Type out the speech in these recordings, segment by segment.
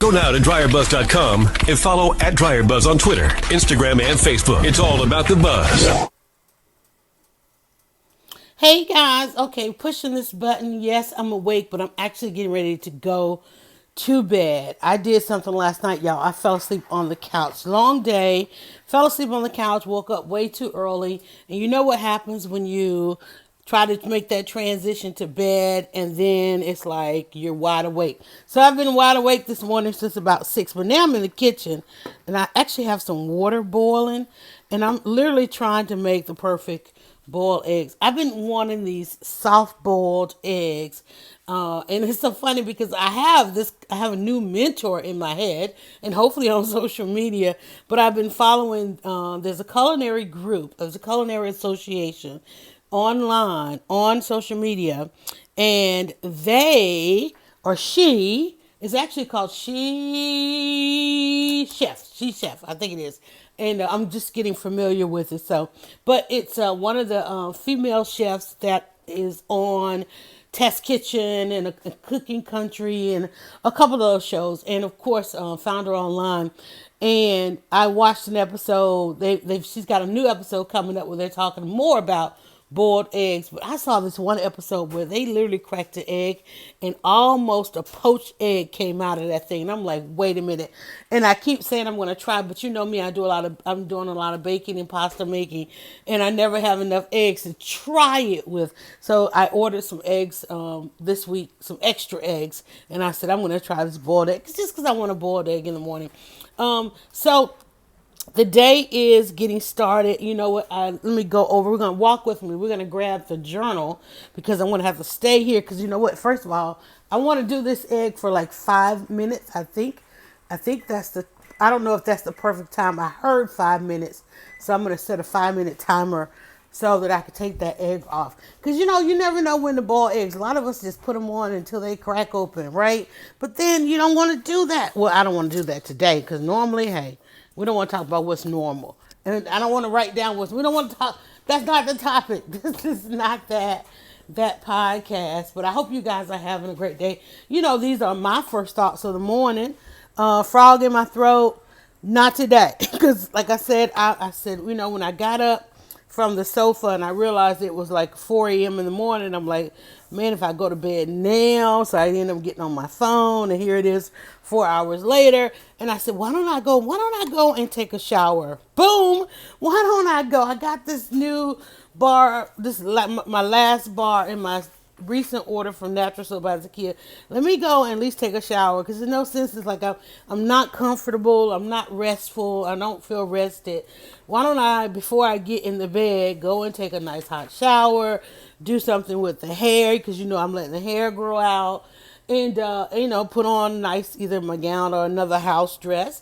Go now to dryerbuzz.com and follow at DryerBuzz on Twitter, Instagram, and Facebook. It's all about the buzz. Hey guys, okay, pushing this button. Yes, I'm awake, but I'm actually getting ready to go to bed. I did something last night, y'all. I fell asleep on the couch. Long day, fell asleep on the couch, woke up way too early. And you know what happens when you try to make that transition to bed and then it's like you're wide awake. So I've been wide awake this morning since about 6, but now I'm in the kitchen and I actually have some water boiling and I'm literally trying to make the perfect boiled eggs. I've been wanting these soft boiled eggs. And it's so funny because I have a new mentor in my head and hopefully on social media, but I've been following, there's a culinary group, there's a culinary association online on social media, and they or she is actually called She Chef, I think it is, and I'm just getting familiar with it. So, but it's one of the female chefs that is on Test Kitchen and a Cooking Country and a couple of those shows, and of course, found her online. And I watched an episode. She's got a new episode coming up where they're talking more about boiled eggs. But I saw this one episode where they literally cracked an egg and almost a poached egg came out of that thing. And I'm like, wait a minute. And I keep saying I'm going to try, but you know me, I'm doing a lot of baking and pasta making, and I never have enough eggs to try it with. So I ordered some eggs this week, some extra eggs, and I said I'm going to try this boiled egg just because I want a boiled egg in the morning. So the day is getting started. You know what? Let me go over. We're going to walk with me. We're going to grab the journal because I'm going to have to stay here. Because you know what? First of all, I want to do this egg for like 5 minutes. I think I don't know if that's the perfect time. I heard 5 minutes. So I'm going to set a 5-minute timer so that I could take that egg off. Because you know, you never know when to boil eggs. A lot of us just put them on until they crack open, right? But then you don't want to do that. Well, I don't want to do that today because normally, hey, we don't want to talk about what's normal. And I don't want to write down we don't want to talk, that's not the topic. This is not that podcast. But I hope you guys are having a great day. You know, these are my first thoughts of the morning. Frog in my throat, not today. Because like I said, I said, you know, when I got up from the sofa and I realized it was like 4 a.m. in the morning, I'm like, man, if I go to bed now, so I end up getting on my phone and here it is 4 hours later. And I said, why don't I go and take a shower? Boom. Why don't I go? I got this new bar, this is like my last bar in my recent order from Natural Soap by Zakia. Let me go and at least take a shower because in no sense it's like I'm not comfortable, I'm not restful, I don't feel rested. Why don't I, before I get in the bed, go and take a nice hot shower, do something with the hair because you know I'm letting the hair grow out, and you know, put on nice either my gown or another house dress,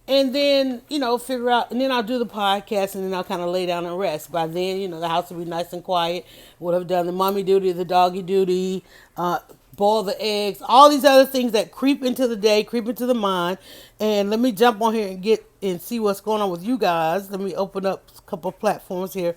and then, you know, figure out, and then I'll do the podcast, and then I'll kind of lay down and rest. By then, you know, the house will be nice and quiet. Would have done the mommy duty, the doggy duty, boil the eggs, all these other things that creep into the day, creep into the mind. And let me jump on here and get and see what's going on with you guys. Let me open up a couple of platforms here.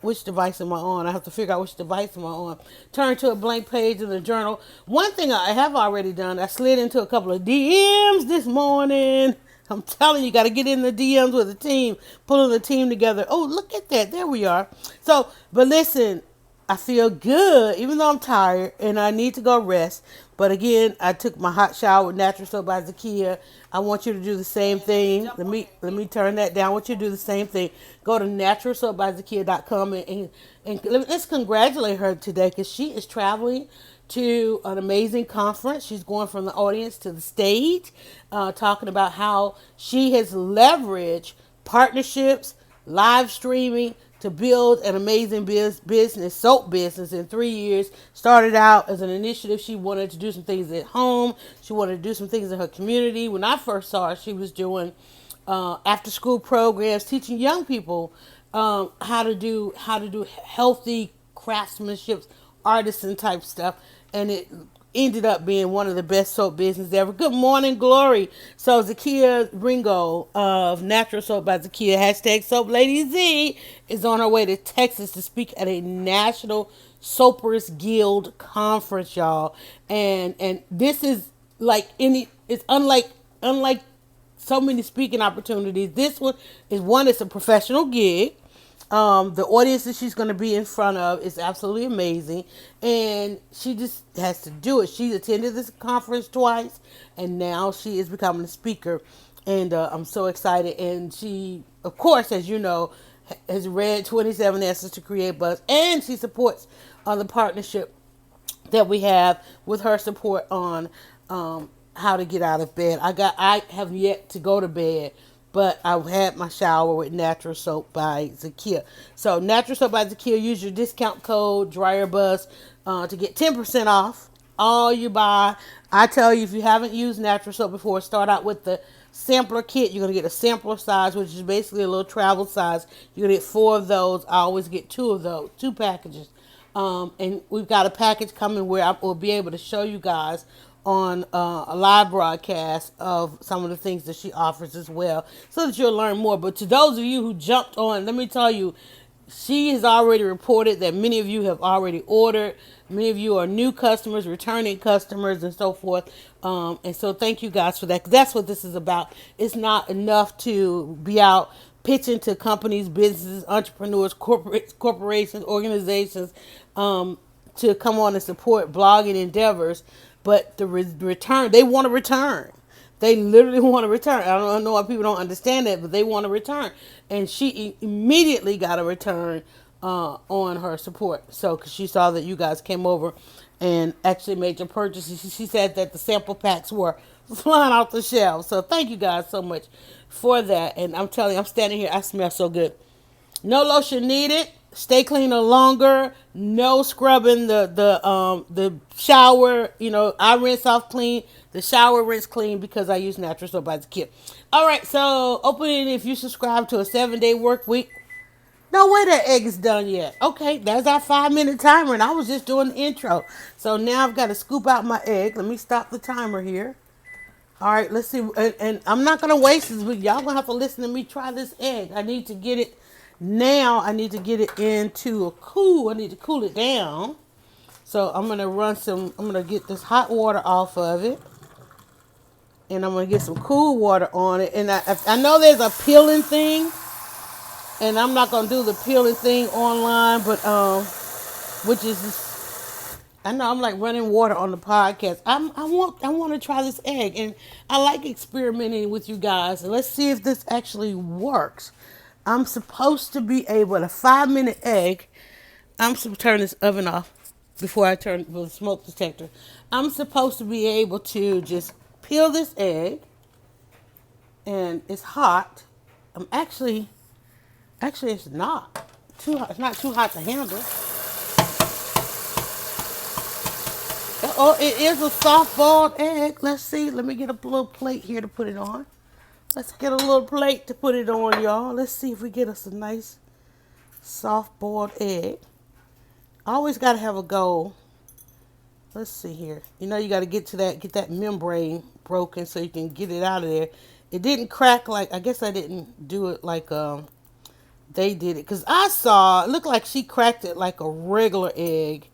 Which device am I on? I have to figure out which device am I on. Turn to a blank page in the journal. One thing I have already done, I slid into a couple of DMs this morning. I'm telling you, got to get in the DMs with the team, pulling the team together. Oh, look at that. There we are. So, but listen, I feel good, even though I'm tired and I need to go rest. But again, I took my hot shower with Natural Soap by Zakia. I want you to do the same thing. Let me turn that down. I want you to do the same thing. Go to naturalsoapbyzakia.com and let's congratulate her today because she is traveling to an amazing conference. She's going from the audience to the stage, talking about how she has leveraged partnerships, live streaming to build an amazing business, soap business in 3 years. Started out as an initiative. She wanted to do some things at home. She wanted to do some things in her community. When I first saw her, she was doing after school programs, teaching young people how to do healthy craftsmanship, artisan type stuff, and it ended up being one of the best soap businesses ever. Good morning, Glory. So Zakia Ringo of Natural Soap by Zakia, hashtag Soap Lady Z, is on her way to Texas to speak at a national Soapers Guild conference, y'all. And this is it's unlike so many speaking opportunities. This one is a professional gig. The audience that she's going to be in front of is absolutely amazing, and she just has to do it. She attended this conference twice, and now she is becoming a speaker, and I'm so excited. And she, of course, as you know, has read 27 Answers to Create Buzz, and she supports the partnership that we have with her support on how to get out of bed. I have yet to go to bed, but I've had my shower with Natural Soap by Zakia. So Natural Soap by Zakia, use your discount code DryerBuzz to get 10% off all you buy. I tell you, if you haven't used Natural Soap before, start out with the sampler kit. You're going to get a sampler size, which is basically a little travel size. You're going to get 4 of those. I always get 2 of those, 2 packages. And we've got a package coming where I will be able to show you guys on a live broadcast of some of the things that she offers as well, so that you'll learn more. But to those of you who jumped on, let me tell you, she has already reported that many of you have already ordered. Many of you are new customers, returning customers, and so forth. And so thank you guys for that. 'Cause that's what this is about. It's not enough to be out pitching to companies, businesses, entrepreneurs, corporations, organizations, to come on and support blogging endeavors. But the return, they want to return. They literally want to return. I don't know why people don't understand that, but they want to return. And she immediately got a return on her support. So, because she saw that you guys came over and actually made your purchases. She said that the sample packs were flying off the shelves. So, thank you guys so much for that. And I'm telling you, I'm standing here, I smell so good. No lotion needed. Stay cleaner longer. No scrubbing the shower. I rinse off clean. The shower rinse clean because I use Natural Soap by Zakia. All right, so opening if you subscribe to a 7-day work week. No way that egg is done yet. Okay, that's our 5-minute timer, and I was just doing the intro. So now I've got to scoop out my egg. Let me stop the timer here. All right, let's see. And I'm not going to waste this week. Y'all going to have to listen to me try this egg. I need to get it now. I need to get it into a cool. I need to cool it down. So I'm going to get this hot water off of it. And I'm going to get some cool water on it. And I know there's a peeling thing. And I'm not going to do the peeling thing online. But, which is, I know I'm like running water on the podcast. I want to try this egg. And I like experimenting with you guys. And let's see if this actually works. I'm supposed to be able, a 5-minute egg. I'm supposed to turn this oven off before I turn the smoke detector. I'm supposed to be able to just peel this egg, and it's hot. Actually, it's not too hot. It's not too hot to handle. Oh, it is a soft-boiled egg. Let's see. Let me get a little plate here to put it on. Let's get a little plate to put it on, y'all. Let's see if we get us a nice soft-boiled egg. I always got to have a goal. Let's see here. You got to get that membrane broken so you can get it out of there. It didn't crack I guess I didn't do it like they did it. Because it looked like she cracked it like a regular egg.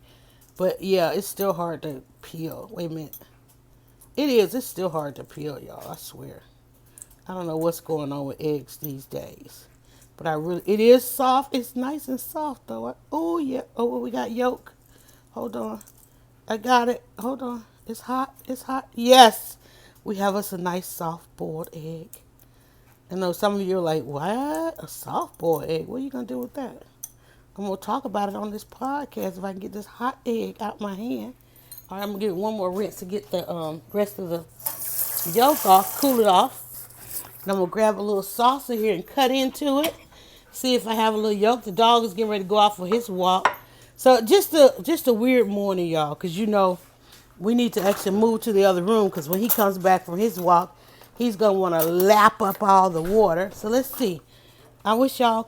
But yeah, it's still hard to peel. Wait a minute. It's still hard to peel, y'all. I swear. I don't know what's going on with eggs these days. But it is soft. It's nice and soft though. Oh yeah. Oh, we got yolk. Hold on. I got it. Hold on. It's hot. It's hot. Yes. We have us a nice soft boiled egg. I know some of you are like, what? A soft boiled egg? What are you going to do with that? I'm going to talk about it on this podcast if I can get this hot egg out my hand. All right, I'm going to give it one more rinse to get the rest of the yolk off, cool it off. And I'm going to grab a little saucer here and cut into it. See if I have a little yolk. The dog is getting ready to go out for his walk. So just a weird morning, y'all, because we need to actually move to the other room because when he comes back from his walk, he's going to want to lap up all the water. So let's see. I wish I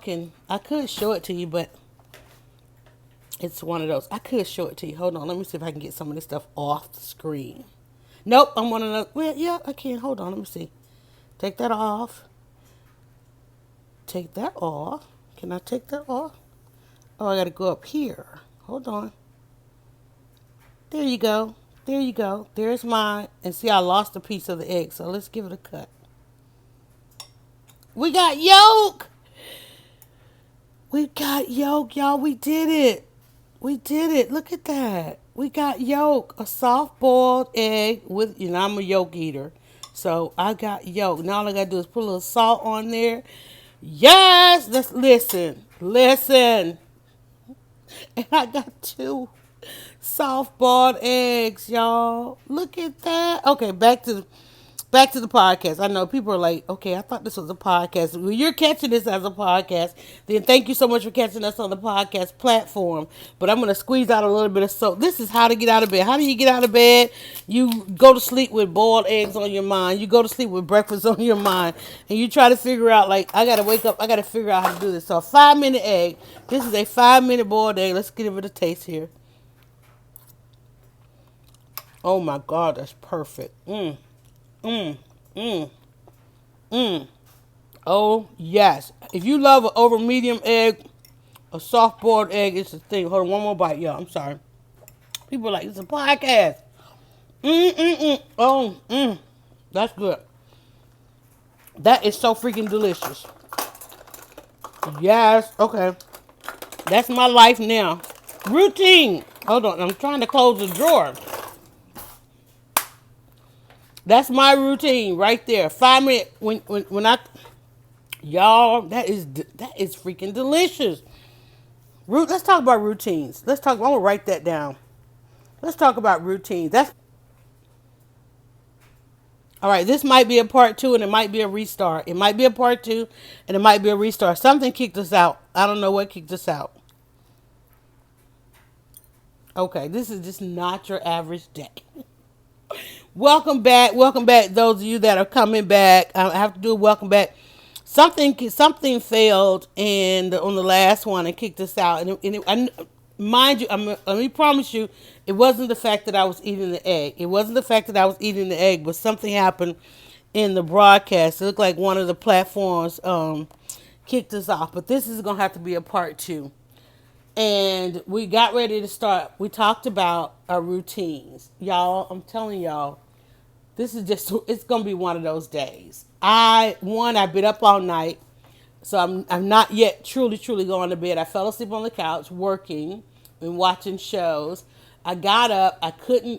could show it to you, but it's one of those. I could show it to you. Hold on. Let me see if I can get some of this stuff off the screen. Nope. I'm one of those. Well, yeah, I can. Hold on. Let me see. Take that off. Take that off. Can I take that off? Oh, I got to go up here. Hold on. There you go. there you go. There's mine. And see, I lost a piece of the egg. So let's give it a cut. We got yolk. We got yolk, y'all. We did it. We did it. Look at that. We got yolk. A soft boiled egg with, I'm a yolk eater. So I got yolk. Now all I got to do is put a little salt on there. Yes. Let's listen. Listen. And I got 2 soft boiled eggs, y'all. Look at that. Okay, back to the podcast. I know people are like, okay, I thought this was a podcast. Well, you're catching this as a podcast. Then thank you so much for catching us on the podcast platform. But I'm going to squeeze out a little bit of soap. This is how to get out of bed. How do you get out of bed? You go to sleep with boiled eggs on your mind. You go to sleep with breakfast on your mind. And you try to figure out, like, I got to wake up. I got to figure out how to do this. So a 5-minute egg. This is a 5-minute boiled egg. Let's give it a taste here. Oh, my God. That's perfect. Oh, yes. If you love an over medium egg, a soft boiled egg is the thing. Hold on, one more bite, y'all. I'm sorry. People are like, it's a podcast. Oh, that's good. That is so freaking delicious. Yes, okay. That's my life now. Routine. Hold on, I'm trying to close the drawer. That's my routine right there. 5 minutes when I, y'all, that is freaking delicious. Let's talk about routines. I'm gonna write that down. Let's talk about routines. That's all right. This might be a part 2, and it might be a restart. It might be a part 2, and it might be a restart. Something kicked us out. I don't know what kicked us out. Okay, this is just not your average day. Welcome back, those of you that are coming back. I have to do a welcome back. Something failed on the last one and kicked us out. Mind you, let me promise you, it wasn't the fact that I was eating the egg. It wasn't the fact that I was eating the egg, but something happened in the broadcast. It looked like one of the platforms kicked us off. But this is gonna have to be a part 2. And we got ready to start. We talked about our routines. Y'all, I'm telling y'all, it's going to be one of those days. I've been up all night, so I'm not yet truly going to bed. I fell asleep on the couch working and watching shows. I got up, I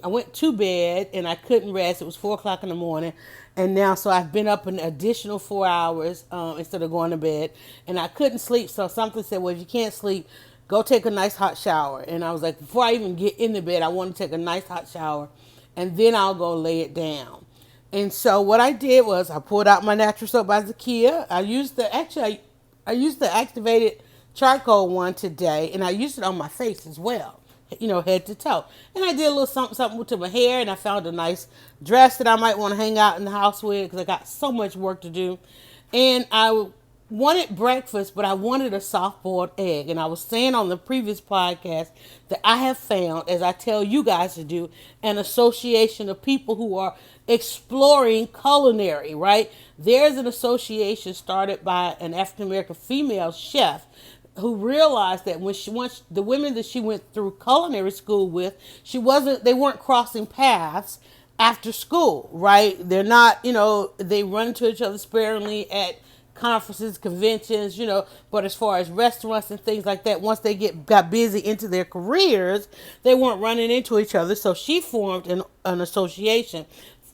went to bed and I couldn't rest. It was 4:00 in the morning. And now, so I've been up an additional 4 hours instead of going to bed. And I couldn't sleep, so something said, well, if you can't sleep, go take a nice hot shower. And I was like, before I even get in the bed, I want to take a nice hot shower. And then I'll go lay it down. And so what I did was I pulled out my natural soap by Zakia. I used the activated charcoal one today. And I used it on my face as well, head to toe. And I did a little something to my hair. And I found a nice dress that I might want to hang out in the house with because I got so much work to do. And I wanted breakfast, but I wanted a soft-boiled egg. And I was saying on the previous podcast that I have found, as I tell you guys to do, an association of people who are exploring culinary, right? There's an association started by an African-American female chef who realized that once the women that she went through culinary school with, they weren't crossing paths after school, right? They're not, they run into each other sparingly at conferences, conventions, but as far as restaurants and things like that, once they got busy into their careers, they weren't running into each other. So she formed an association.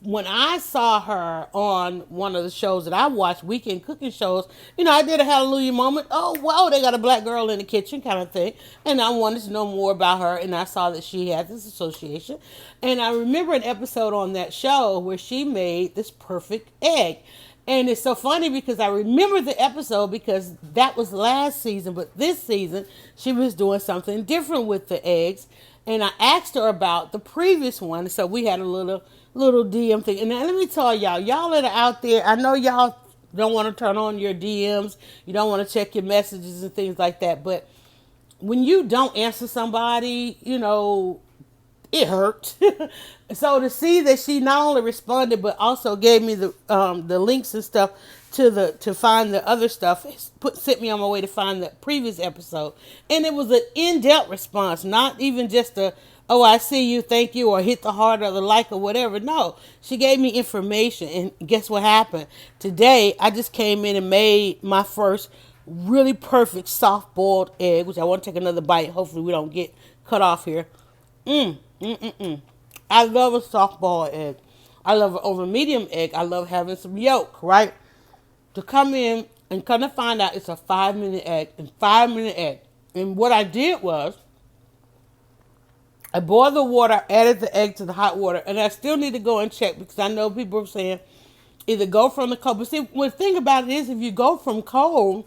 When I saw her on one of the shows that I watched, weekend cooking shows, I did a hallelujah moment. Oh, wow, they got a black girl in the kitchen kind of thing. And I wanted to know more about her. And I saw that she had this association. And I remember an episode on that show where she made this perfect egg. And it's so funny because I remember the episode because that was last season, but this season she was doing something different with the eggs. And I asked her about the previous one. So we had a little DM thing. And now let me tell y'all that are out there, I know y'all don't want to turn on your DMs. You don't want to check your messages and things like that. But when you don't answer somebody, it hurt. So to see that she not only responded but also gave me the links and stuff to find the other stuff, sent me on my way to find the previous episode, and it was an in-depth response, not even just a oh, I see you, thank you, or hit the heart or the like or whatever. No, she gave me information. And guess what happened? Today, I just came in and made my first really perfect soft boiled egg, which I want to take another bite. Hopefully, we don't get cut off here. I love a soft boiled egg. I love an over medium egg. I love having some yolk, right? To come in and kind of find out it's a 5 minute egg and 5 minute egg. And what I did was I boiled the water, added the egg to the hot water, and I still need to go and check because I know people are saying either go from the cold. But see, the thing about it is if you go from cold,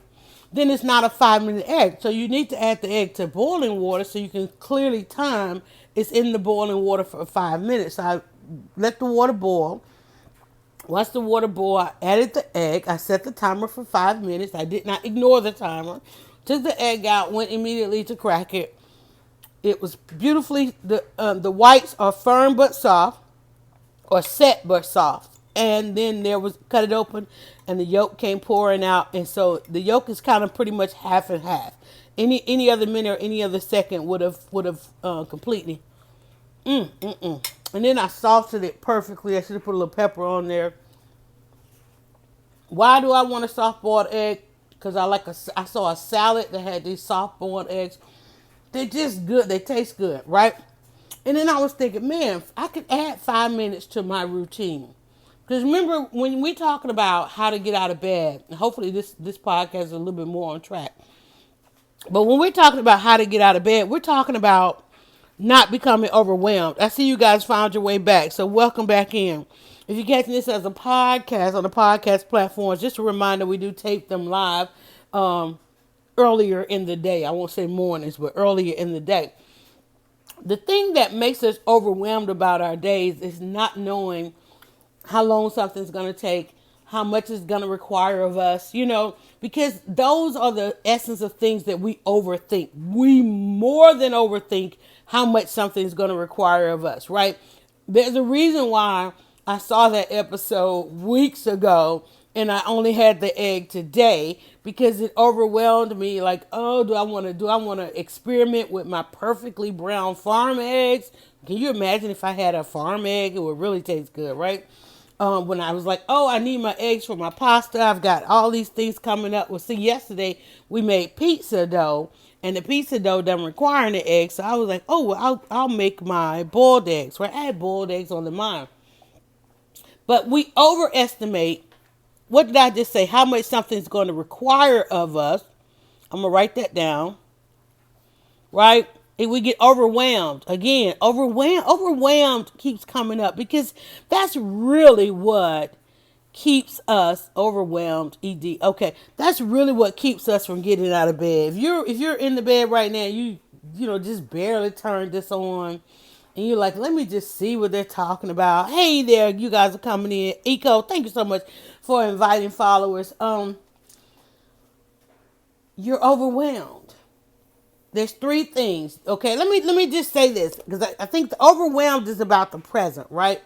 then it's not a 5 minute egg. So you need to add the egg to boiling water so you can clearly time it's in the boiling water for 5 minutes. So I let the water boil. Once the water boiled, I added the egg. I set the timer for 5 minutes. I did not ignore the timer. Took the egg out, went immediately to crack it. It was beautifully, the whites are firm but soft, or set but soft. And then there was, cut it open, and the yolk came pouring out. And so the yolk is kind of pretty much half and half. Any other minute or any other second would have completely. And then I salted it perfectly. I should have put a little pepper on there. Why do I want a soft boiled egg? Because I saw a salad that had these soft boiled eggs. They're just good. They taste good, right? And then I was thinking, man, I could add 5 minutes to my routine. Because remember, when we're talking about how to get out of bed, and hopefully this podcast is a little bit more on track. But when we're talking about how to get out of bed, we're talking about not becoming overwhelmed. I see you guys found your way back, so welcome back in. If you're catching this as a podcast on the podcast platforms, just a reminder, we do tape them live earlier in the day. I won't say mornings, but earlier in the day. The thing that makes us overwhelmed about our days is not knowing how long something's going to take, how much it's going to require of us, because those are the essence of things that we overthink. We more than overthink how much something's going to require of us, right? There's a reason why I saw that episode weeks ago and I only had the egg today because it overwhelmed me. Like, oh, do I want to experiment with my perfectly brown farm eggs? Can you imagine if I had a farm egg? It would really taste good, right? When I was like, oh, I need my eggs for my pasta. I've got all these things coming up. Well, see, yesterday we made pizza dough, and the pizza dough doesn't require any eggs. So I was like, oh, well, I'll make my boiled eggs. Right? I had boiled eggs on the mine. But we overestimate, what did I just say? How much something's going to require of us. I'm going to write that down. Right? And we get overwhelmed. Again, overwhelmed keeps coming up because that's really what keeps us overwhelmed. Okay, that's really what keeps us from getting out of bed. If you're in the bed right now, you just barely turned this on, and you're like, let me just see what they're talking about. Hey there, you guys are coming in. Eco, thank you so much for inviting followers. You're overwhelmed. There's three things. Okay, let me just say this because I think the overwhelmed is about the present, right?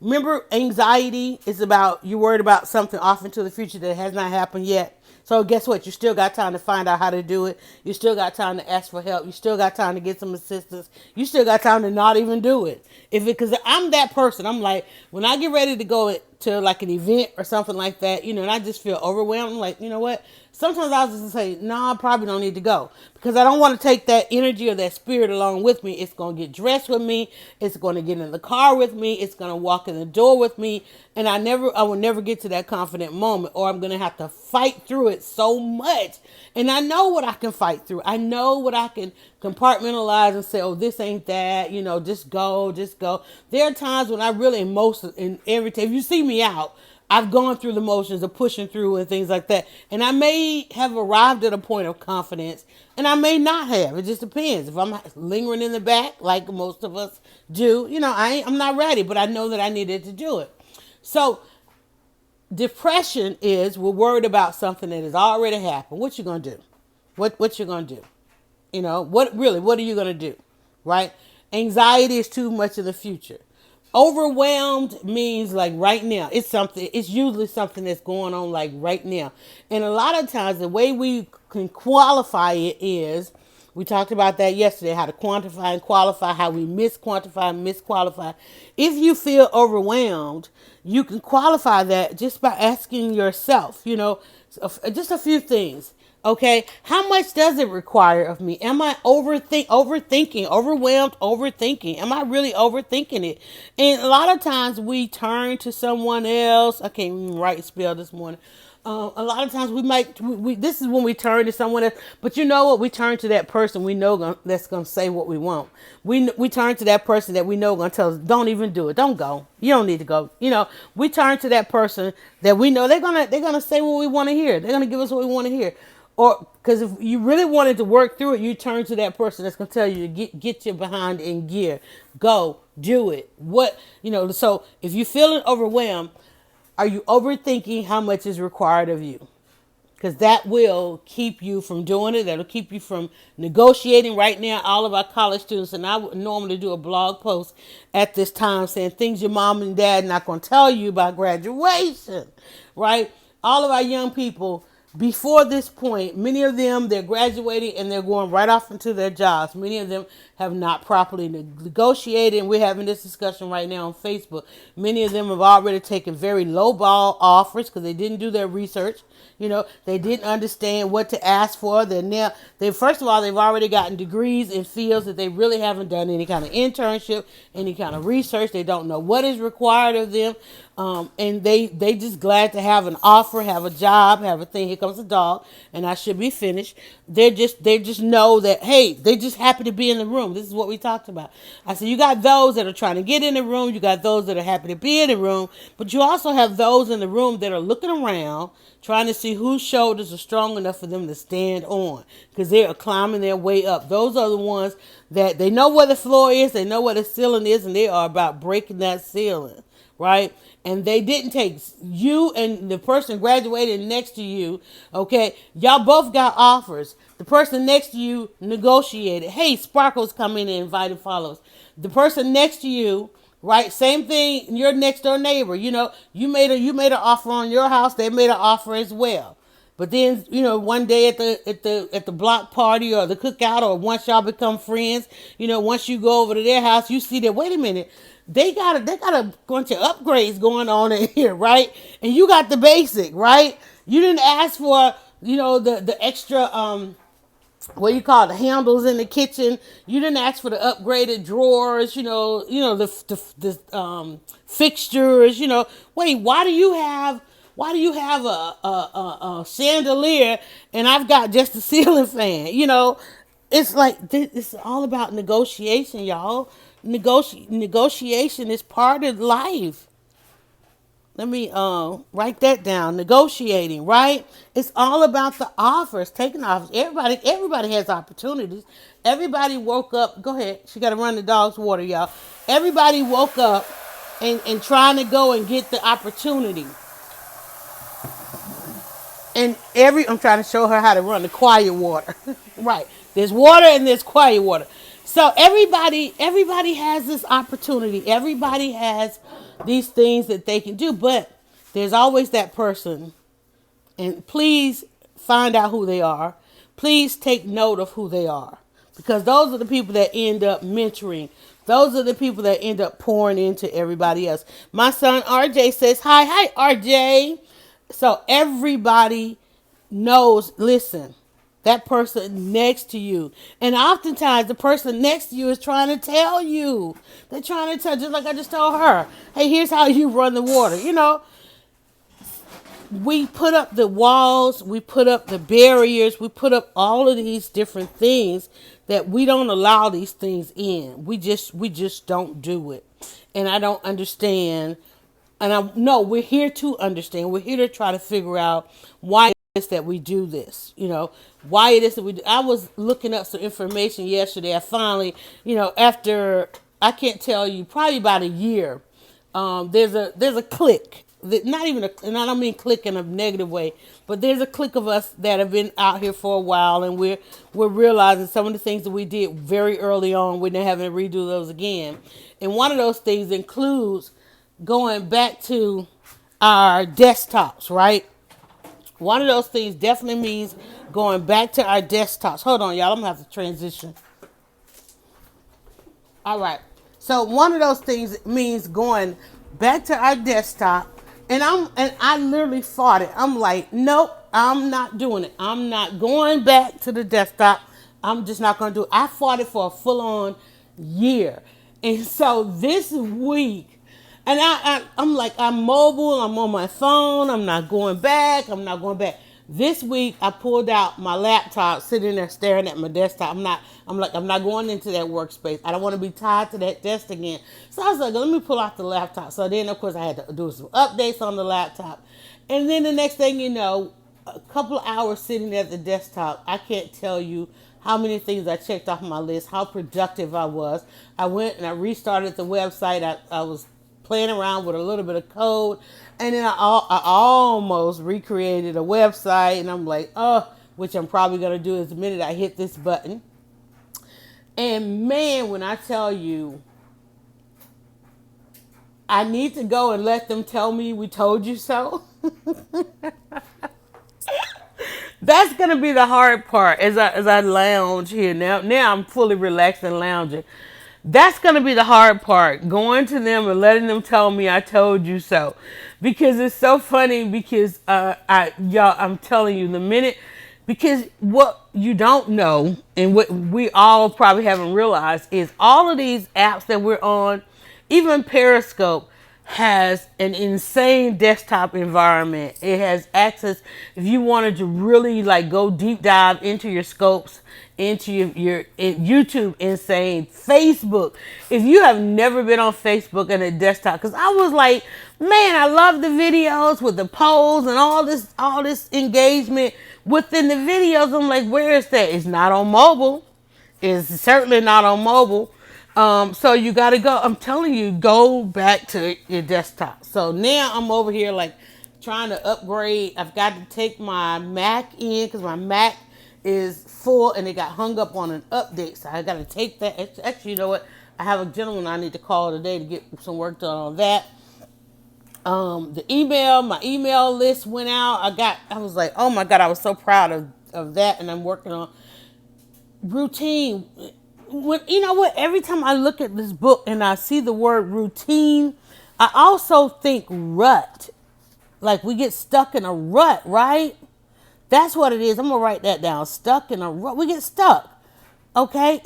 Remember, anxiety is about you're worried about something off into the future that has not happened yet. So guess what? You still got time to find out how to do it. You still got time to ask for help. You still got time to get some assistance. You still got time to not even do it. Because I'm that person. I'm like, when I get ready to go to like an event or something like that, and I just feel overwhelmed. I'm like, you know what? Sometimes I'll just say, no, I probably don't need to go because I don't want to take that energy or that spirit along with me. It's going to get dressed with me. It's going to get in the car with me. It's going to walk in the door with me. And I will never get to that confident moment, or I'm going to have to fight through it so much. And I know what I can fight through. I know what I can compartmentalize and say, oh, this ain't that, just go. There are times when I really in every time, if you see me out, I've gone through the motions of pushing through and things like that. And I may have arrived at a point of confidence and I may not have. It just depends. If I'm lingering in the back, like most of us do, I'm not ready, but I know that I needed to do it. So depression is we're worried about something that has already happened. What you going to do? What you going to do? What are you going to do? Right? Anxiety is too much of the future. Overwhelmed means like right now. It's usually something that's going on like right now. And a lot of times the way we can qualify it is We talked about that yesterday, how to quantify and qualify, how we misquantify and misqualify. If you feel overwhelmed, you can qualify that just by asking yourself, just a few things. Okay, how much does it require of me? Am I overthinking, overwhelmed, overthinking? Am I really overthinking it? And a lot of times we turn to someone else. I can't even write and spell this morning. A lot of times this is when we turn to someone else, but you know what? We turn to that person we know that's going to say what we want. We turn to that person that we know going to tell us, don't even do it. Don't go. You don't need to go. We turn to that person that we know they're going to say what we want to hear. They're going to give us what we want to hear. Or because if you really wanted to work through it, you turn to that person that's going to tell you to get your behind in gear. Go, do it. So if you're feeling overwhelmed, are you overthinking how much is required of you? Because that will keep you from doing it. That'll keep you from negotiating. Right now, all of our college students, and I would normally do a blog post at this time saying things your mom and dad not going to tell you about graduation, right? All of our young people, before this point, many of them, they're graduating and they're going right off into their jobs. Many of them have not properly negotiated, and we're having this discussion right now on Facebook. Many of them have already taken very low ball offers because they didn't do their research. They didn't understand what to ask for. First of all, they've already gotten degrees in fields that they really haven't done any kind of internship, any kind of research. They don't know what is required of them. And they just glad to have an offer, have a job, have a thing. Here comes a dog, and I should be finished. They just know that, hey, they just happy to be in the room. This is what we talked about. I said, you got those that are trying to get in the room. You got those that are happy to be in the room, but you also have those in the room that are looking around, trying to see whose shoulders are strong enough for them to stand on, because they are climbing their way up. Those are the ones that they know where the floor is, they know where the ceiling is, and they are about breaking that ceiling, right? And they didn't take you and the person graduated next to you, okay? Y'all both got offers. The person next to you negotiated. Hey, Sparkle's coming and invited follows. The person next to you, right? Same thing, your next door neighbor. You made an offer on your house, they made an offer as well. But then, one day at the block party or the cookout, or once y'all become friends, once you go over to their house, you see that, wait a minute, they got a bunch of upgrades going on in here, right? And you got the basic, right? You didn't ask for, the extra what you call it, the handles in the kitchen. You didn't ask for the upgraded drawers, the fixtures. Wait, why do you have a chandelier and I've got just a ceiling fan? It's like it's all about negotiation, y'all. Negotiation is part of life. Let me write that down. Negotiating, right? It's all about the offers, taking offers. Everybody has opportunities. Everybody woke up. Go ahead. She got to run the dog's water, y'all. Everybody woke up and trying to go and get the opportunity. And I'm trying to show her how to run the quiet water. Right. There's water and there's quiet water. So everybody has this opportunity. Everybody has these things that they can do, but there's always that person. And please find out who they are. Please take note of who they are, because those are the people that end up mentoring. Those are the people that end up pouring into everybody else. My son RJ says, hi RJ. So everybody knows, listen, that person next to you. And oftentimes the person next to you is trying to tell you. They're trying to tell, just like I just told her, hey, here's how you run the water. We put up the walls, we put up the barriers, we put up all of these different things that we don't allow these things in. We just don't do it. And I don't understand. And we're here to understand. We're here to try to figure out why it is that we do this. Why it is that we do. I was looking up some information yesterday. I finally, after, I can't tell you, probably about a year, there's a clique. Not even and I don't mean clique in a negative way, but there's a clique of us that have been out here for a while, and we're realizing some of the things that we did very early on, we're not having to redo those again. And one of those things includes going back to our desktops, right? One of those things definitely means going back to our desktops. Hold on, y'all. I'm gonna have to transition. All right. So one of those things means going back to our desktop, and I literally fought it. I'm like, nope, I'm not doing it. I'm not going back to the desktop. I'm just not gonna do it. I fought it for a full on year, and so this week, and I'm like, I'm mobile. I'm on my phone. I'm not going back. I'm not going back. This week I pulled out my laptop, sitting there staring at my desktop. I'm not going into that workspace. I don't want to be tied to that desk again. So I was like, let me pull out the laptop. So then of course I had to do some updates on the laptop. And then the next thing you know, a couple of hours sitting at the desktop, I can't tell you how many things I checked off my list, how productive I was. I went and I restarted the website. I was playing around with a little bit of code, and then I almost recreated a website, and I'm like, oh, which I'm probably gonna do is the minute I hit this button. And man, when I tell you, I need to go and let them tell me we told you so. That's gonna be the hard part as I lounge here now. Now I'm fully relaxed and lounging. That's gonna be the hard part, going to them and letting them tell me I told you so, because it's so funny. Because I'm telling you, the minute, because what you don't know and what we all probably haven't realized is all of these apps that we're on, even Periscope, has an insane desktop environment. It has access, if you wanted to really like go deep dive into your scopes, into your YouTube, insane. Facebook, if you have never been on Facebook and a desktop, because I was like, man, I love the videos with the polls and all this engagement within the videos. I'm like, where is that? It's not on mobile. It's certainly not on mobile. So you got to go. I'm telling you, go back to your desktop. So now I'm over here like trying to upgrade. I've got to take my Mac in because my Mac is full and it got hung up on an update. So I got to take that. Actually, you know what? I have a gentleman I need to call today to get some work done on that. My email list went out. I was like, oh my God, I was so proud of that. And I'm working on routine. When, you know what, every time I look at this book and I see the word routine, I also think rut. Like we get stuck in a rut, right? That's what it is. I'm gonna write that down. Stuck in a rut. We get stuck. Okay.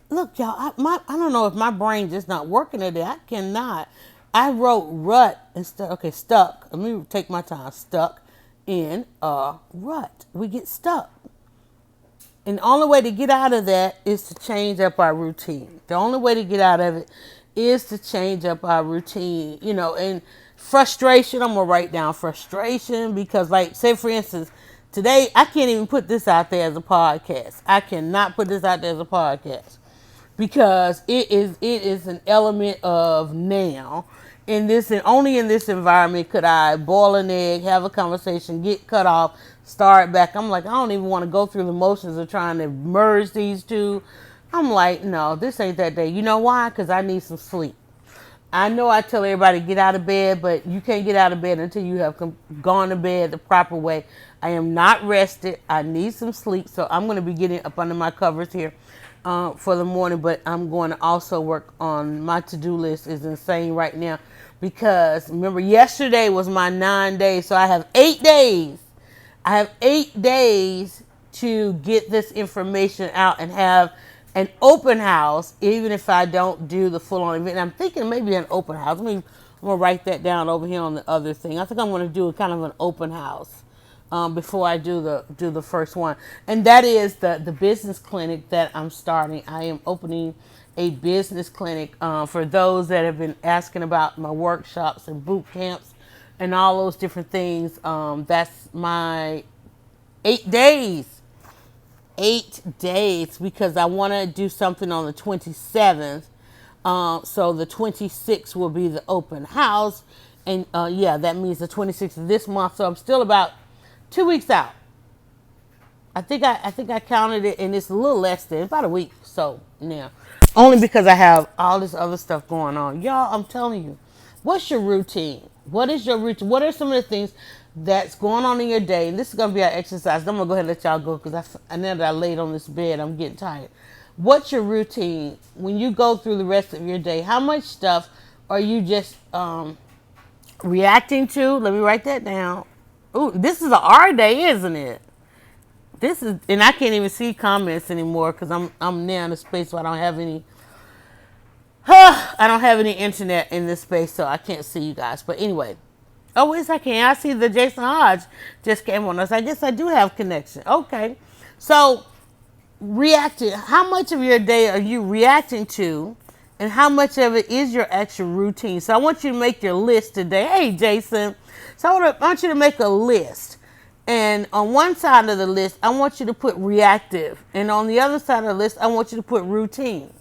Look, y'all. I don't know if my brain just not working today. I cannot. I wrote rut instead. Okay, stuck. Let me take my time. Stuck in a rut. We get stuck. And the only way to get out of that is to change up our routine. The only way to get out of it is to change up our routine, and frustration. I'm going to write down frustration because, like, say, for instance, today I can't even put this out there as a podcast. I cannot put this out there as a podcast because it is an element of now. In this, and only in this environment could I boil an egg, have a conversation, get cut off, start back. I'm like, I don't even want to go through the motions of trying to merge these two. I'm like, no, this ain't that day. You know why? Because I need some sleep. I know I tell everybody get out of bed, but you can't get out of bed until you have gone to bed the proper way. I am not rested. I need some sleep, so I'm going to be getting up under my covers here for the morning, but I'm going to also work on my to-do list. Is insane right now because remember yesterday was my 9 days, so I have 8 days. I have 8 days to get this information out and have an open house, even if I don't do the full-on event. And I'm thinking maybe an open house. I'm going to write that down over here on the other thing. I think I'm going to do a kind of an open house before I do the first one. And that is the business clinic that I'm starting. I am opening a business clinic for those that have been asking about my workshops and boot camps and all those different things. That's my 8 days. 8 days because I want to do something on the 27th. So the 26th will be the open house. And that means the 26th of this month. So I'm still about 2 weeks out. I think I counted it, and it's a little less than about a week. So yeah, only because I have all this other stuff going on. Y'all, I'm telling you, what's your routine? What is your routine? What are some of the things? that's going on in your day. And this is going to be our exercise. I'm going to go ahead and let y'all go because I know that I laid on this bed. I'm getting tired. What's your routine when you go through the rest of your day? How much stuff are you just reacting to? Let me write that down. Ooh, this is an R day, isn't it? This is, and I can't even see comments anymore because I'm now in a space where I don't have any. I don't have any internet in this space, so I can't see you guys. But anyway, oh yes, I can. I see the Jason Hodge just came on us. I guess I do have connection. Okay, so reacting. How much of your day are you reacting to, and how much of it is your actual routine? So I want you to make your list today. Hey, Jason. So I want you to make a list. And on one side of the list, I want you to put reactive. And on the other side of the list, I want you to put routine.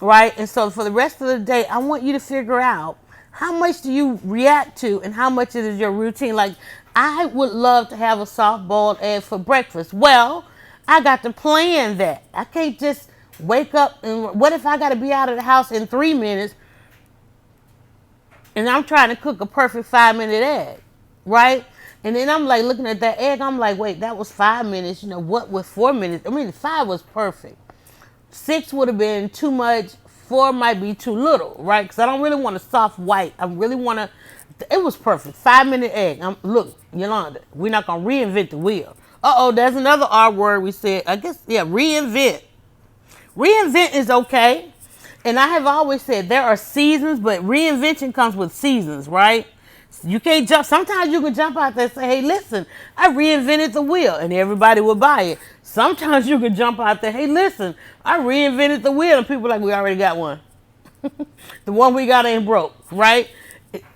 Right? And so for the rest of the day, I want you to figure out how much do you react to and how much it is your routine. Like, I would love to have a soft-boiled egg for breakfast. Well, I got to plan that. I can't just wake up and what if I got to be out of the house in 3 minutes and I'm trying to cook a perfect 5-minute egg, right? And then I'm like looking at that egg, I'm like, wait, that was 5 minutes. You know, what was 4 minutes? I mean, 5 was perfect. 6 would have been too much. 4 might be too little, right? Because I don't really want a soft white. I really want to. It was perfect. 5-minute egg. Look, Yolanda, we're not gonna reinvent the wheel. There's another R word we said. I guess reinvent. Reinvent is okay, and I have always said there are seasons, but reinvention comes with seasons, right? You can't jump. Sometimes you can jump out there and say, hey, listen, I reinvented the wheel, and everybody will buy it. Sometimes you can jump out there, hey, listen, I reinvented the wheel, and people are like, we already got one. The one we got ain't broke, right?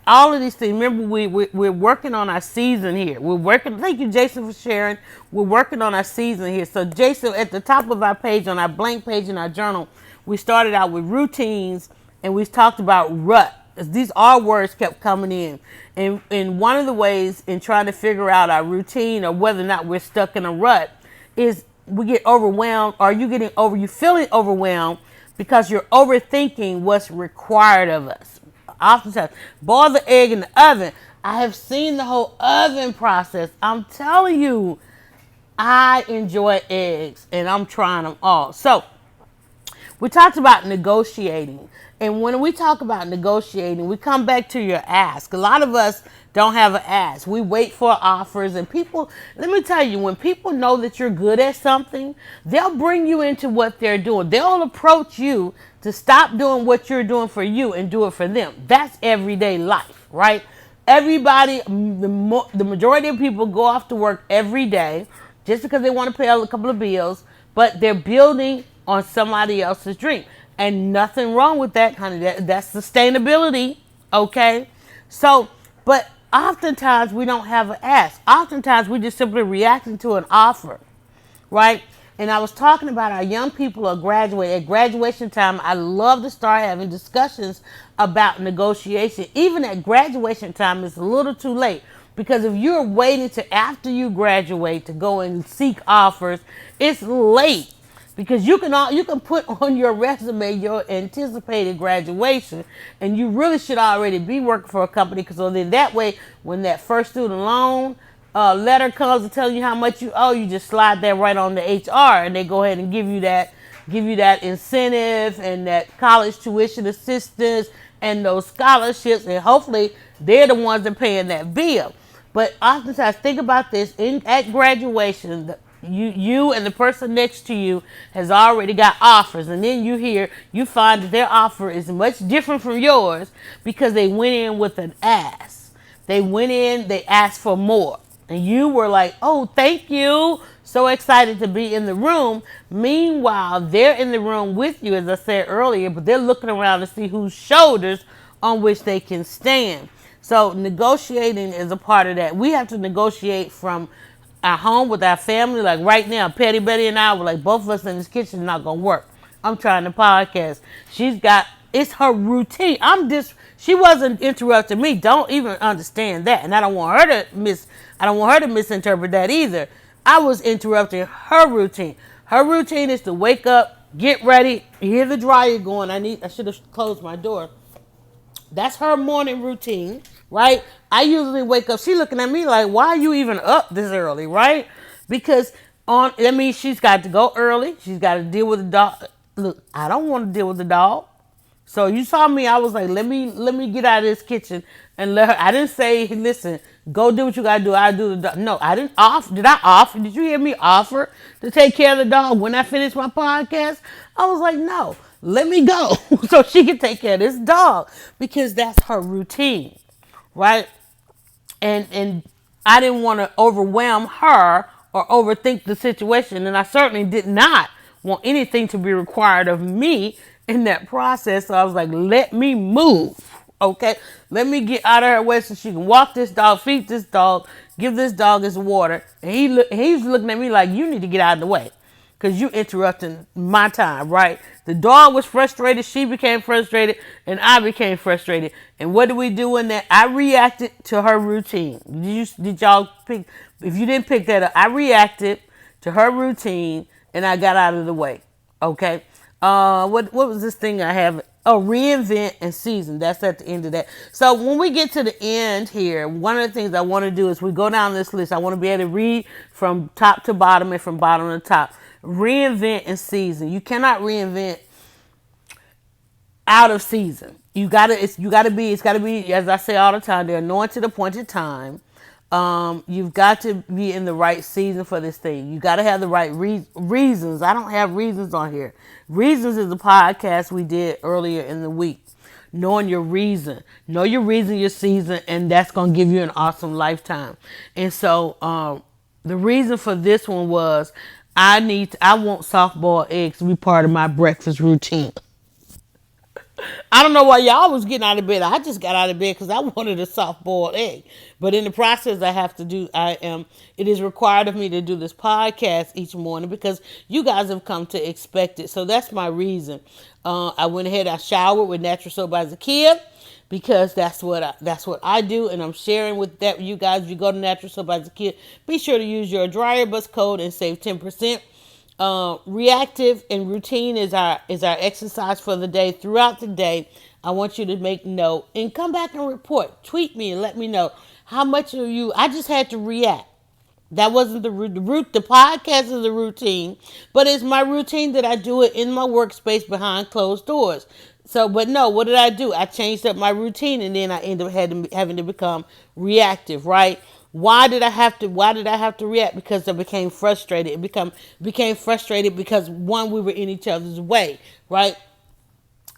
All of these things. Remember, we're working on our season here. We're working. Thank you, Jason, for sharing. We're working on our season here. So, Jason, at the top of our page, on our blank page in our journal, we started out with routines, and we talked about rut. These R words kept coming in. And one of the ways in trying to figure out our routine or whether or not we're stuck in a rut is we get overwhelmed. Are you getting you feeling overwhelmed because you're overthinking what's required of us? Oftentimes, boil the egg in the oven. I have seen the whole oven process. I'm telling you, I enjoy eggs and I'm trying them all. So we talked about negotiating. And when we talk about negotiating, we come back to your ask. A lot of us don't have an ask. We wait for offers. And people, let me tell you, when people know that you're good at something, they'll bring you into what they're doing. They'll approach you to stop doing what you're doing for you and do it for them. That's everyday life, right? Everybody, the majority of people go off to work every day just because they want to pay a couple of bills, but they're building on somebody else's dream. And nothing wrong with that, honey. That's sustainability, okay? So, but oftentimes we don't have an ask. Oftentimes we just simply reacting to an offer, right? And I was talking about our young people are graduating. At graduation time, I love to start having discussions about negotiation. Even at graduation time, it's a little too late. Because if you're waiting to after you graduate to go and seek offers, it's late. Because you can put on your resume your anticipated graduation, and you really should already be working for a company. Because so then that way, when that first student loan letter comes to tell you how much you owe, you just slide that right on to HR, and they go ahead and give you that incentive and that college tuition assistance and those scholarships, and hopefully they're the ones that are paying that bill. But oftentimes, think about this: at graduation, you and the person next to you has already got offers, and then you find that their offer is much different from yours because they went in with an ask. They went in, they asked for more, and you were like, oh, thank you, so excited to be in the room. Meanwhile, they're in the room with you, as I said earlier, but they're looking around to see whose shoulders on which they can stand. So negotiating is a part of that. We have to negotiate from our home with our family. Like right now, Patty Betty and I were like, both of us in this kitchen is not gonna work. I'm trying to podcast. It's her routine. She wasn't interrupting me. Don't even understand that. And I don't want her to misinterpret that either. I was interrupting her routine. Her routine is to wake up, get ready, hear the dryer going. I should have closed my door. That's her morning routine. right? I usually wake up. She looking at me like, why are you even up this early, right? Because that means she's got to go early. She's got to deal with the dog. Look, I don't want to deal with the dog. So you saw me. I was like, let me get out of this kitchen and let her. I didn't say, listen, go do what you gotta do. I do the dog. No, I didn't offer. Did I offer? Did you hear me offer to take care of the dog when I finished my podcast? I was like, no, let me go so she can take care of this dog because that's her routine, right? And I didn't want to overwhelm her or overthink the situation, and I certainly did not want anything to be required of me in that process. So I was like, let me move, okay? Let me get out of her way so she can walk this dog, feed this dog, give this dog his water. And he's looking at me like, you need to get out of the way because you interrupting my time, right? The dog was frustrated, she became frustrated, and I became frustrated. And what did we do in that? I reacted to her routine. Did y'all pick? If you didn't pick that up, I reacted to her routine, and I got out of the way. Okay. What was this thing I have? Oh, reinvent and season. That's at the end of that. So when we get to the end here, one of the things I want to do is we go down this list. I want to be able to read from top to bottom and from bottom to top. Reinvent and season. You cannot reinvent out of season. It's gotta be, as I say all the time, the anointed appointed time. You've got to be in the right season for this thing. You got to have the right reasons. I don't have reasons on here. Reasons is a podcast we did earlier in the week. Knowing your reason, know your reason, your season, and that's going to give you an awesome lifetime. And so, the reason for this one was I want soft-boiled eggs to be part of my breakfast routine. I don't know why y'all was getting out of bed. I just got out of bed because I wanted a soft boiled egg. But in the process, it is required of me to do this podcast each morning because you guys have come to expect it. So that's my reason. I went ahead, I showered with natural soap by Zakia because that's what I do, and I'm sharing with you guys. If you go to Natural Soap by Zakia, be sure to use your Dryer Bus code and save 10%. Reactive and routine is our exercise for the day. Throughout the day, I want you to make note and come back and report. Tweet me and let me know how much of you. I just had to react. That wasn't the root. The podcast is the routine, but it's my routine that I do it in my workspace behind closed doors. So, but no, what did I do? I changed up my routine, and then I ended up having to become reactive. Right? Why did I have to react? Because I became frustrated. Became frustrated because one, we were in each other's way, right?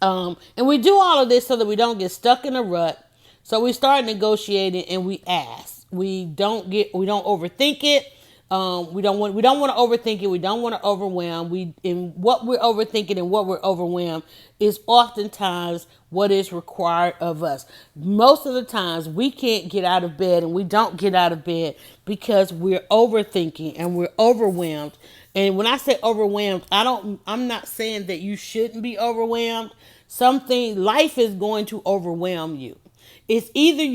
And we do all of this so that we don't get stuck in a rut. So we start negotiating and we ask. We don't overthink it. We don't want to overthink it. We don't want to overwhelm. In what we're overthinking and what we're overwhelmed is oftentimes what is required of us. Most of the times we can't get out of bed, and we don't get out of bed because we're overthinking and we're overwhelmed. And when I say overwhelmed, I'm not saying that you shouldn't be overwhelmed. Life is going to overwhelm you. It's either if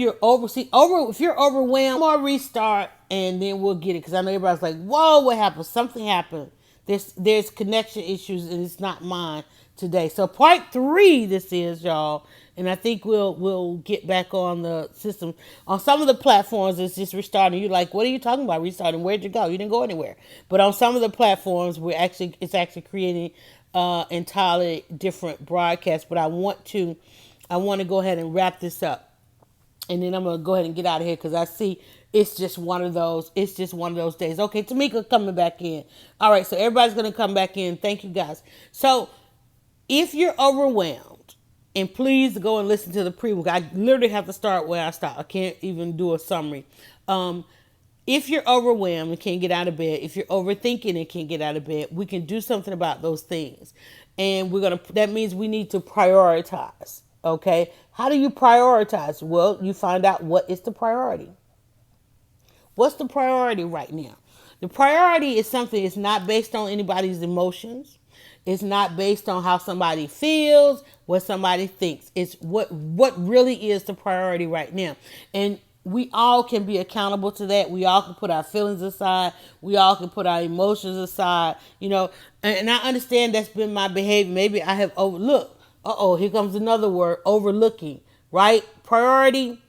you're overwhelmed, or restart, and then we'll get it. Because I know everybody's like, whoa, what happened? Something happened. There's connection issues, and it's not mine today. So part 3, this is, y'all. And I think we'll get back on the system. On some of the platforms, it's just restarting. You're like, what are you talking about restarting? Where'd you go? You didn't go anywhere. But on some of the platforms, it's actually creating entirely different broadcasts. But I want to go ahead and wrap this up. And then I'm going to go ahead and get out of here because I see it's just one of those days. Okay, Tamika coming back in. All right, so everybody's going to come back in. Thank you, guys. So if you're overwhelmed, and please go and listen to the pre-book. I literally have to start where I stop. I can't even do a summary. If you're overwhelmed and can't get out of bed, if you're overthinking and can't get out of bed, we can do something about those things. And that means we need to prioritize. Okay. How do you prioritize? Well, you find out what is the priority. What's the priority right now? The priority is something that's not based on anybody's emotions. It's not based on how somebody feels, what somebody thinks. It's what really is the priority right now. And we all can be accountable to that. We all can put our feelings aside. We all can put our emotions aside, and I understand that's been my behavior. Maybe I have overlooked. Here comes another word, overlooking, right? Priority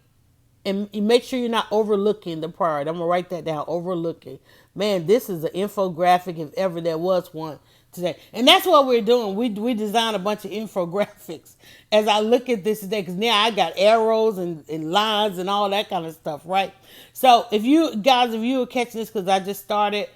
And you make sure you're not overlooking the priority. I'm gonna write that down. Overlooking. Man, this is an infographic if ever there was one today. And that's what we're doing. We designed a bunch of infographics as I look at this today, because now I got arrows and lines and all that kind of stuff, right? So if you guys, if you were catching this, because I just started,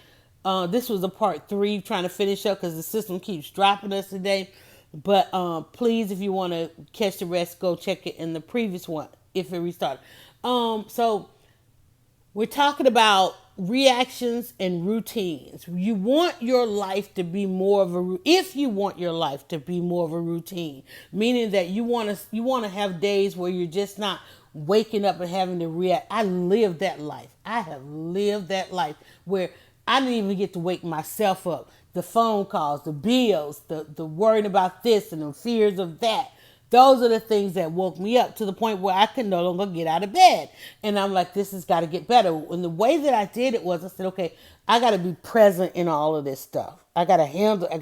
this was a part 3, trying to finish up because the system keeps dropping us today. But please, if you want to catch the rest, go check it in the previous one if it restarted. So we're talking about reactions and routines. You want your life to be more of a, if you want your life to be more of a routine, meaning that you want to have days where you're just not waking up and having to react. I lived that life. I have lived that life where I didn't even get to wake myself up. The phone calls, the bills, the worrying about this and the fears of that. Those are the things that woke me up to the point where I could no longer get out of bed. And I'm like, this has got to get better. And the way that I did it was I said, okay, I got to be present in all of this stuff. I got to handle it. I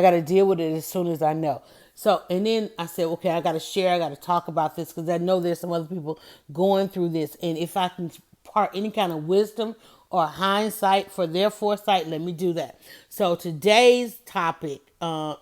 got to deal with it as soon as I know. So, and then I said, okay, I got to share. I got to talk about this because I know there's some other people going through this. And if I can impart any kind of wisdom or hindsight for their foresight, let me do that. So today's topic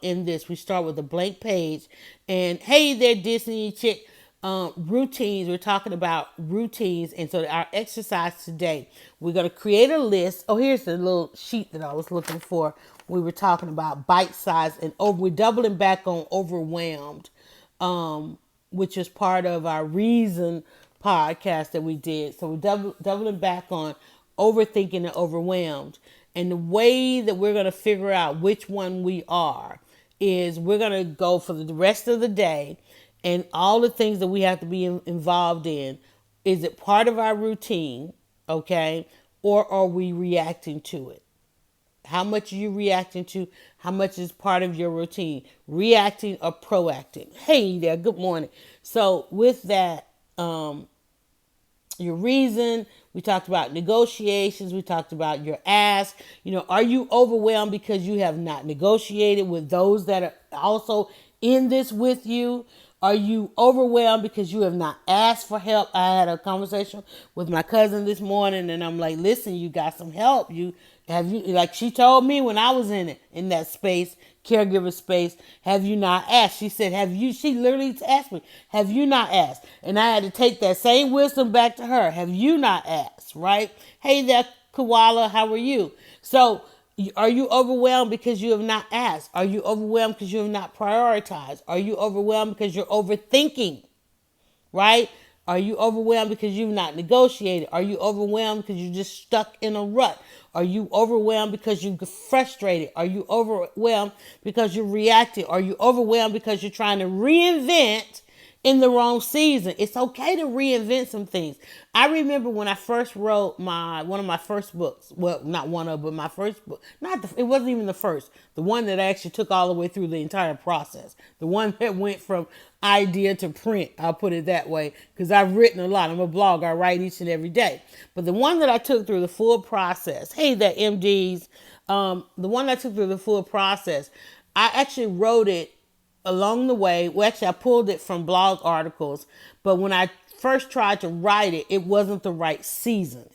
in this, we start with a blank page. And hey there, Disney chick, routines. We're talking about routines. And so our exercise today, we're going to create a list. Oh, here's the little sheet that I was looking for. We were talking about bite size and we're doubling back on overwhelmed, which is part of our reason podcast that we did. So we're doubling back on overthinking and overwhelmed. And the way that we're going to figure out which one we are is we're going to go for the rest of the day and all the things that we have to be involved in. Is it part of our routine? Okay. Or are we reacting to it? How much are you reacting to? How much is part of your routine? Reacting or proacting? Hey there. Good morning. So with that, your reason, we talked about negotiations, we talked about your ask. Are you overwhelmed because you have not negotiated with those that are also in this with you? Are you overwhelmed because you have not asked for help? I had a conversation with my cousin this morning and I'm like, listen, you got some help. Like she told me when I was in that space, caregiver space, have you not asked? She said, she literally asked me, have you not asked? And I had to take that same wisdom back to her. Have you not asked? Right? Hey there, Koala, how are you? So are you overwhelmed because you have not asked? Are you overwhelmed because you have not prioritized? Are you overwhelmed because you're overthinking? Right? Are you overwhelmed because you've not negotiated? Are you overwhelmed because you're just stuck in a rut? Are you overwhelmed because you're frustrated? Are you overwhelmed because you're reacting? Are you overwhelmed because you're trying to reinvent in the wrong season? It's okay to reinvent some things. I remember when I first wrote one of my first books. Well, not one of, but my first book. It wasn't even the first. The one that I actually took all the way through the entire process. The one that went from idea to print. I'll put it that way because I've written a lot. I'm a blogger. I write each and every day. But the one that I took through the full process. Hey, that MDs. The one that I took through the full process. I actually wrote it along the way. Well, actually, I pulled it from blog articles, but when I first tried to write it, it wasn't the right season.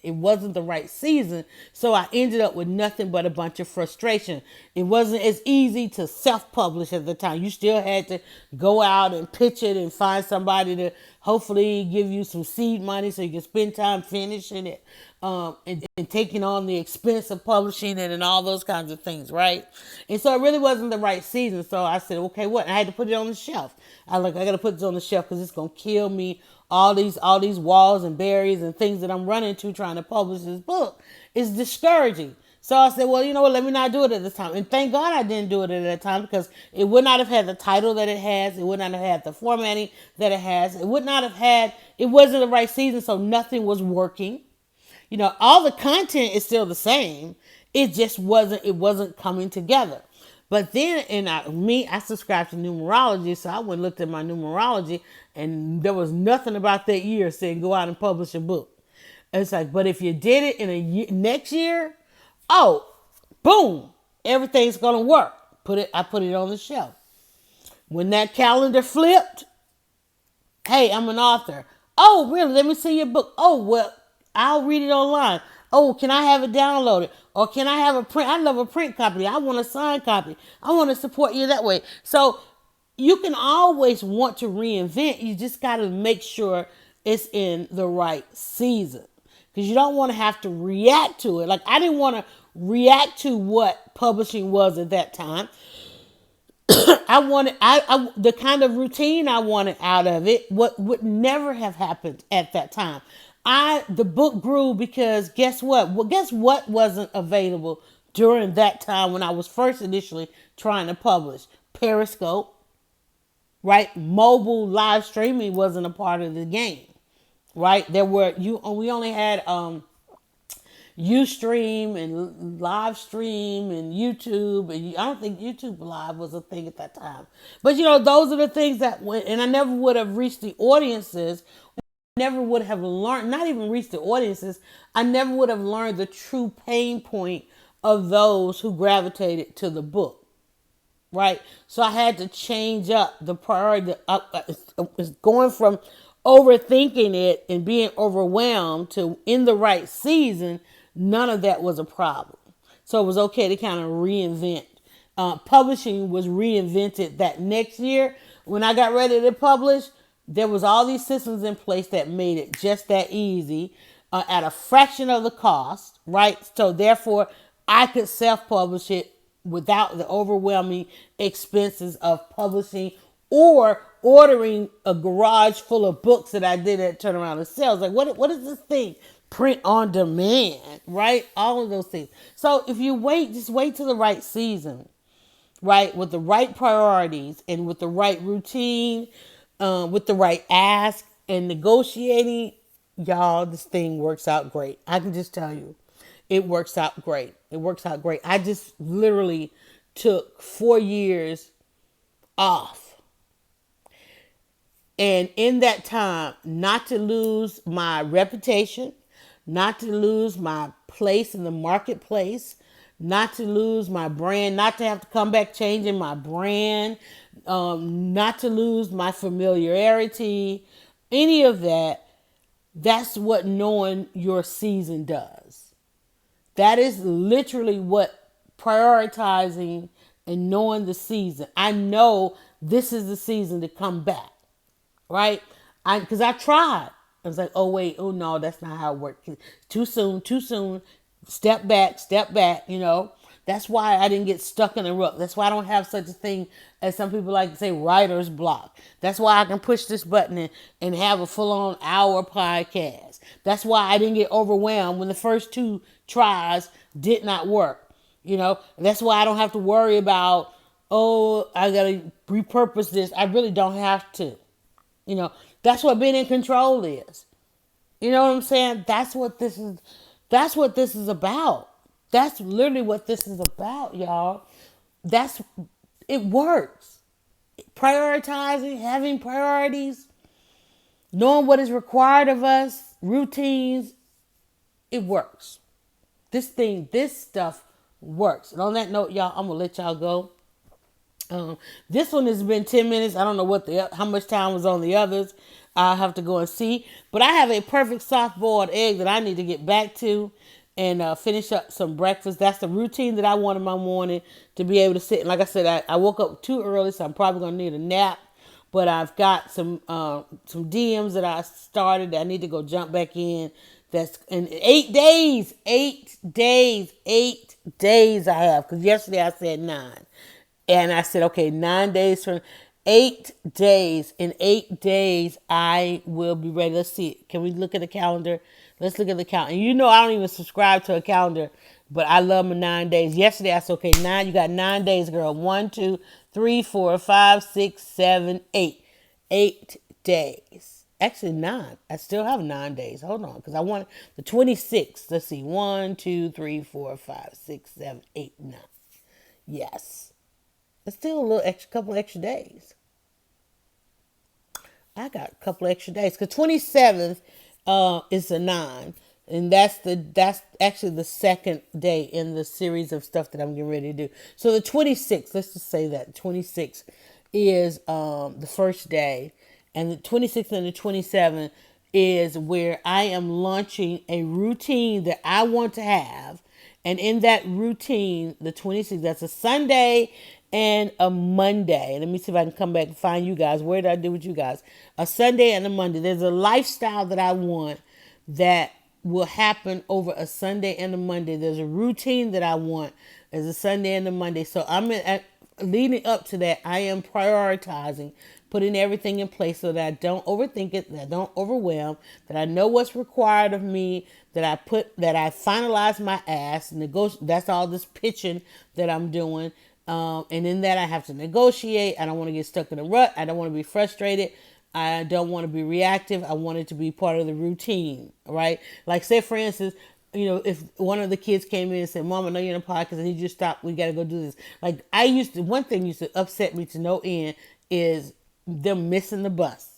So I ended up with nothing but a bunch of frustration. It wasn't as easy to self-publish at the time. You still had to go out and pitch it and find somebody to hopefully give you some seed money so you can spend time finishing it. And taking on the expense of publishing it and all those kinds of things, right? And so it really wasn't the right season. So I said, okay, what? And I had to put it on the shelf. I got to put this on the shelf because it's gonna kill me. All these walls and barriers and things that I'm running to trying to publish this book is discouraging. So I said, well, you know what? Let me not do it at this time. And thank God I didn't do it at that time because it would not have had the title that it has. It would not have had the formatting that it has. It wasn't the right season, so nothing was working. All the content is still the same. It just wasn't coming together. But then, I subscribed to numerology, so I went and looked at my numerology, and there was nothing about that year saying go out and publish a book. And it's like, but if you did it in a year, next year, oh, boom, everything's gonna work. I put it on the shelf. When that calendar flipped, hey, I'm an author. Oh, really? Let me see your book. Oh, well, I'll read it online. Oh, can I have it downloaded? Or can I have a print? I love a print copy. I want a signed copy. I want to support you that way. So you can always want to reinvent. You just got to make sure it's in the right season. Because you don't want to have to react to it. Like, I didn't want to react to what publishing was at that time. I wanted I the kind of routine I wanted out of it, what would never have happened at that time. The book grew because guess what? Well, guess what wasn't available during that time when I was first initially trying to publish? Periscope, right? Mobile live streaming wasn't a part of the game, right? We only had Ustream and live stream and YouTube, and I don't think YouTube Live was a thing at that time. But those are the things that went, and I never would have reached the audiences. Never would have learned, not even reached the audiences. I never would have learned the true pain point of those who gravitated to the book, right? So I had to change up the priority. It's going from overthinking it and being overwhelmed to in the right season. None of that was a problem. So it was okay to kind of reinvent. Publishing was reinvented that next year. When I got ready to publish, there was all these systems in place that made it just that easy at a fraction of the cost, right? So therefore, I could self-publish it without the overwhelming expenses of publishing or ordering a garage full of books that I did at Turnaround and Sales. Like, what is this thing? Print on demand, right? All of those things. So if you just wait till the right season, right? With the right priorities and with the right routine, with the right ask and negotiating, y'all, this thing works out great. I can just tell you, it works out great. It works out great. I just literally took 4 years off. And in that time, not to lose my reputation, not to lose my place in the marketplace, not to lose my brand, not to have to come back changing my brand, not to lose my familiarity, any of that. That's what knowing your season does. That is literally what prioritizing and knowing the season. I know this is the season to come back, right? Because I tried. I was like, oh, wait, oh, no, that's not how it works. Too soon. Step back. That's why I didn't get stuck in a rut. That's why I don't have such a thing as some people like to say writer's block. That's why I can push this button and have a full-on hour podcast. That's why I didn't get overwhelmed when the first 2 tries did not work. That's why I don't have to worry about, oh, I got to repurpose this. I really don't have to. That's what being in control is. You know what I'm saying? That's what this is. That's what this is about. That's literally what this is about, y'all. It works. Prioritizing, having priorities, knowing what is required of us, routines, it works. This stuff works. And on that note, y'all, I'm going to let y'all go. This one has been 10 minutes. I don't know how much time was on the others. I'll have to go and see. But I have a perfect soft-boiled egg that I need to get back to and finish up some breakfast. That's the routine that I want in my morning to be able to sit. And like I said, I woke up too early, so I'm probably going to need a nap. But I've got some DMs that I started that I need to go jump back in. That's in 8 days. 8 days. 8 days I have. Because yesterday I said 9. And I said, okay, 9 days from 8 days. In 8 days, I will be ready. Let's see. Can we look at the calendar? Let's look at the calendar. And I don't even subscribe to a calendar, but I love my 9 days. Yesterday, I said, okay, 9. You got 9 days, girl. 1, 2, 3, 4, 5, 6, 7, 8. 8 days. Actually, 9. I still have 9 days. Hold on, because I want the 26th. Let's see. 1, 2, 3, 4, 5, 6, 7, 8, 9. Yes. It's still couple extra days. I got a couple extra days because 27th is a 9, and that's actually the second day in the series of stuff that I'm getting ready to do. So the 26th, let's just say that 26th is the first day, and the 26th and the 27th is where I am launching a routine that I want to have. And in that routine, the 26th, that's a Sunday and a Monday. Let me see if I can come back and find you guys. Where did I do with you guys? A Sunday and a Monday. There's a lifestyle that I want that will happen over a Sunday and a Monday. There's a routine that I want as a Sunday and a Monday. So leading up to that, I am prioritizing putting everything in place so that I don't overthink it, that I don't overwhelm, that I know what's required of me, that I finalize my ask, that's all this pitching that I'm doing. And in that I have to negotiate. I don't want to get stuck in a rut. I don't want to be frustrated. I don't want to be reactive. I want it to be part of the routine, right? Like say for instance, if one of the kids came in and said, Mom, I know you're in a podcast, I need you to stop. We got to go do this. Like one thing used to upset me to no end is them missing the bus.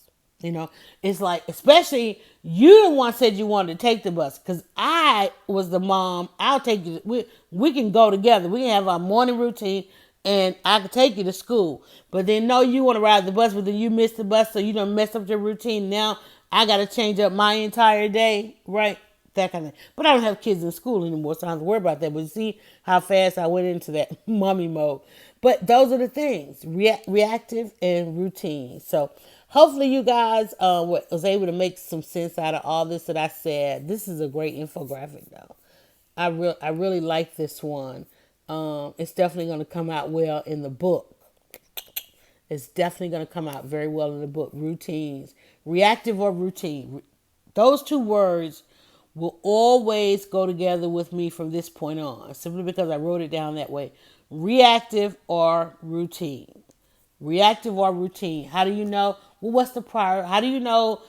It's like, especially you the one said you wanted to take the bus because I was the mom. I'll take you. We can go together. We can have our morning routine and I can take you to school. But then no, you want to ride the bus, but then you miss the bus. So you done mess up your routine. Now I got to change up my entire day, right? That kind of thing. But I don't have kids in school anymore, so I don't have to worry about that. But see how fast I went into that mommy mode. But those are the things, reactive and routine. So hopefully you guys was able to make some sense out of all this that I said. This is a great infographic, though. I really like this one. It's definitely going to come out well in the book. It's definitely going to come out very well in the book. Routines, reactive or routine. Those two words will always go together with me from this point on, simply because I wrote it down that way. Reactive or routine. Reactive or routine. How do you know? Well, what's the priority? How do you know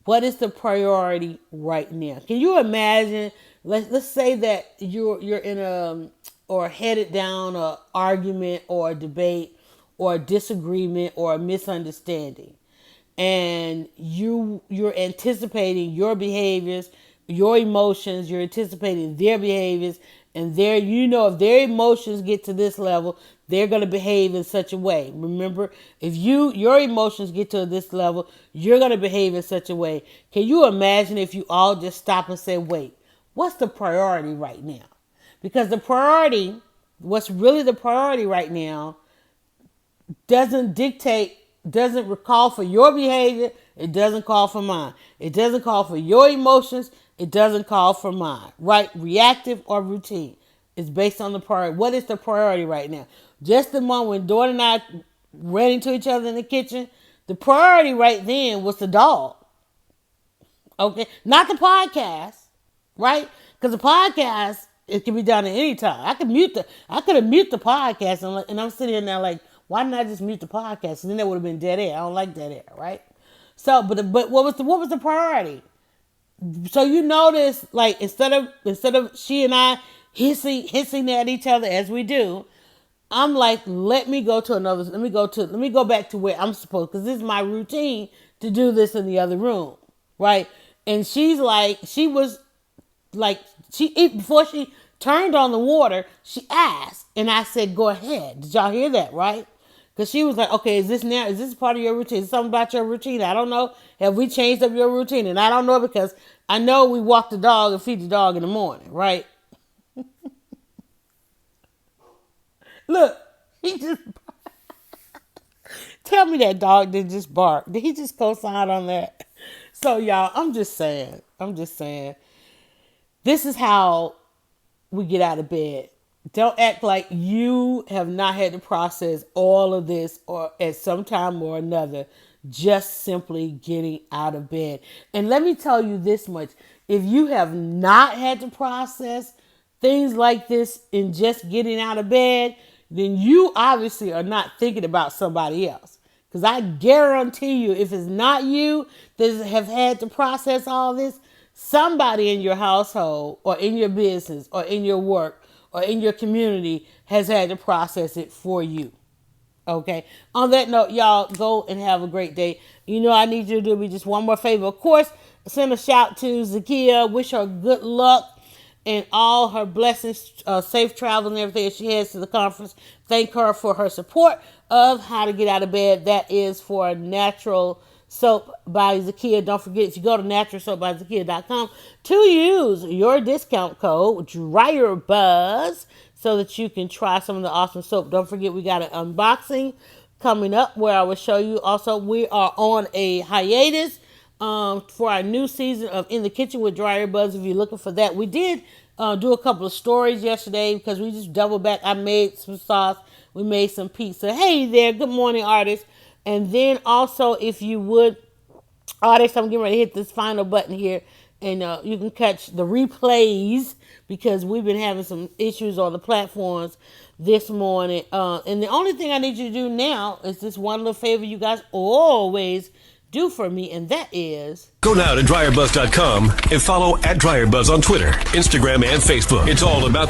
what is the priority right now? Can you imagine? Let's say that you're in or headed down a argument or a debate or a disagreement or a misunderstanding, and you're anticipating your behaviors, your emotions. You're anticipating their behaviors, and if their emotions get to this level, they're going to behave in such a way. Remember, if your emotions get to this level, you're going to behave in such a way. Can you imagine if you all just stop and say, wait, what's the priority right now? Because what's really the priority right now doesn't call for your behavior. It doesn't call for mine. It doesn't call for your emotions. It doesn't call for mine, right? Reactive or routine. It's based on the priority. What is the priority right now? Just the moment when Dawn and I ran into each other in the kitchen, the priority right then was the dog. Okay? Not the podcast, right? Because the podcast, it can be done at any time. I could have muted the podcast and I'm sitting here now like, why didn't I just mute the podcast? And then that would have been dead air. I don't like dead air, right? So, but what was the priority? So you notice, like instead of she and I hissing at each other as we do, I'm like, let me go back to where I'm supposed, because this is my routine to do this in the other room, right? And before she turned on the water, she asked, and I said, go ahead. Did y'all hear that, right? Because she was like, okay, is this part of your routine? Is something about your routine? I don't know. Have we changed up your routine? And I don't know, because I know we walk the dog and feed the dog in the morning, right? Look, he just tell me that dog didn't just bark. Did he just co-sign on that? So y'all, I'm just saying, this is how we get out of bed. Don't act like you have not had to process all of this or at some time or another, just simply getting out of bed. And let me tell you this much. If you have not had to process things like this in just getting out of bed, then you obviously are not thinking about somebody else. Because I guarantee you, if it's not you that have had to process all this, somebody in your household or in your business or in your work or in your community has had to process it for you. Okay. On that note, y'all go and have a great day. I need you to do me just one more favor. Of course, send a shout to Zakia. Wish her good luck and all her blessings, safe travel and everything as she heads to the conference. Thank her for her support of How to Get Out of Bed. That is for natural Soap by Zakia. Don't forget, if you go to naturalsoapbyzakia.com to use your discount code DryerBuzz so that you can try some of the awesome soap. Don't forget, we got an unboxing coming up where I will show you. Also, we are on a hiatus for our new season of In the Kitchen with Dryer Buzz. If you're looking for that, we did do a couple of stories yesterday because we just doubled back. I made some sauce. We made some pizza. Hey there, good morning, artists. And then also, if you would, artists, I'm getting ready to hit this final button here, and you can catch the replays because we've been having some issues on the platforms this morning. And the only thing I need you to do now is this one little favor you guys always do for me, and that is Go now to DryerBuzz.com and follow @DryerBuzz on Twitter, Instagram, and Facebook. It's all about